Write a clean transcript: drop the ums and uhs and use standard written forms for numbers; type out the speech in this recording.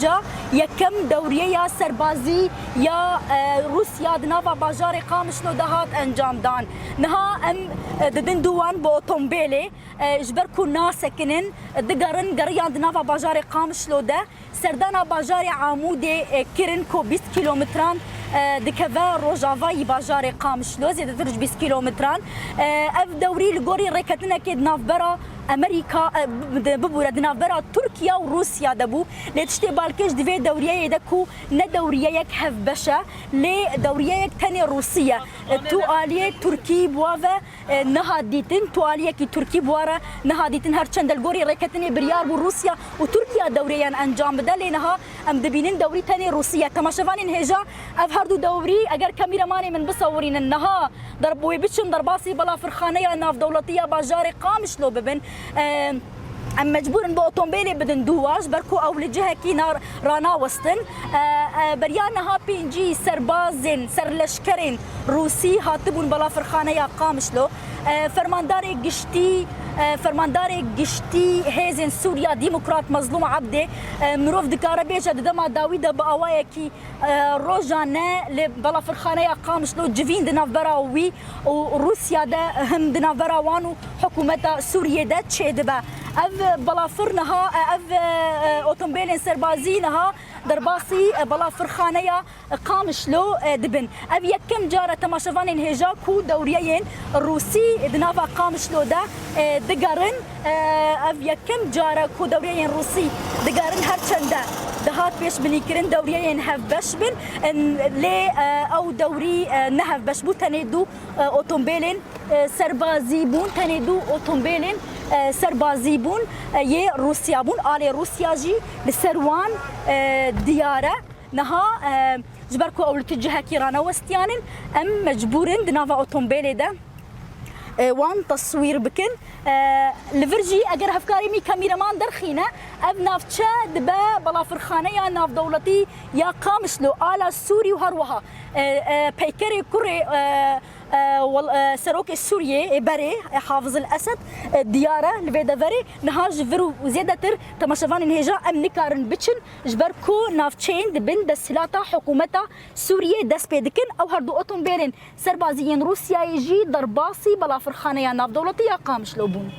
هجا يكم دورية سربازي يا روسيا دنافا باجاري قامشلو دهات انجام دان نها ام ددن دوان بو اوتومبيلي جبركو ناسكنن دقرن قريان دنافا باجاري قامشلو ده سردانا باجاري عامودي كيرن كو 20 كيلومتران دكفا روجافاي باجاري قامشلو زيادة درج 20 كيلومتران اف دوري لغوري ريكتنا كيد نافبرا امريكا ببورا دنافبرا تركيا وروسيا دبو لتشتي بالكش دفي دوريه دكو ندوريه هف بشا لي دوريه تاني روسيا تو اليه تركي بوافا نهاديتن تو اليه كي تركي بوارا نهاديتن هر چند الغوري ريكتني بريار وروسيا وتركيا دوريا انجام بدلينها ام دبينين دوري تاني روسيا تماشفانين هجا اف هردو دوري اگر كاميرا ماني من بصورين انها ضربوا بيتشن ضرباسي بلا فرخانيه ناف دولتيه باجاري قامشلو ببن ام مجبور باوتومبيلي بدن دواج بركو او لجهه كي نار رانا وسطن بريانها بينجي سربازن سرلشكرين روسي هاتبون بلا فرخانيه قامشلو فرمانداري قشتي هيزن سوريا ديمقراط مظلوم عبده مروف دكاره بيجا دما داويدا باوايا كي روجانا بلا فرخانيه قامشلو جفين دنافبراوي وروسيا ده هم دنافبراوانو حكومه سوريا ده تشيدبا اف بلا فرنها اف اوتومبيلين سربازينها درباسي بلا فرخانيه قامشلو دبن اف يكم جاره تماشفانين هجا كو دوريين روسي دنافا قامشلو ده دقارن اف يكم جاره كو دوريين روسي دقارن هر چنده دهات بيش بنيكرن دوريين هف بش بن لي او دوري نهف بش بو تنيدو اوتومبيلين سربازي بون تنيدو اوتومبيلين سربازي بون يه روسيا بون آلي روسيا جي لسروان ديارة نها جبركو أول تجهة كيرانا وستيانن أم مجبورين دنافا أوتومبيلي ده وان تصوير بكن لفرجي اگر هفكاري مي كاميرامان درخينه اب نافتشا دبا بلا فرخانه يا ناف دولتي يا قامشلو آلا سوري وهروها بيكري كوري سروك السوري بري حافظ الاسد دياره لبيدا فري نهاج فرو وزيادتر تماشفان انهجا ام نكارن بتشن جبركو نافتشين دبن دسلاتا حكومتا سوريا دس بيدكن او هردو اوتومبيلين سربازيين روسيا يجي ضرباسي بلا فرخانه يا ناف دولتي يا قامشلو بون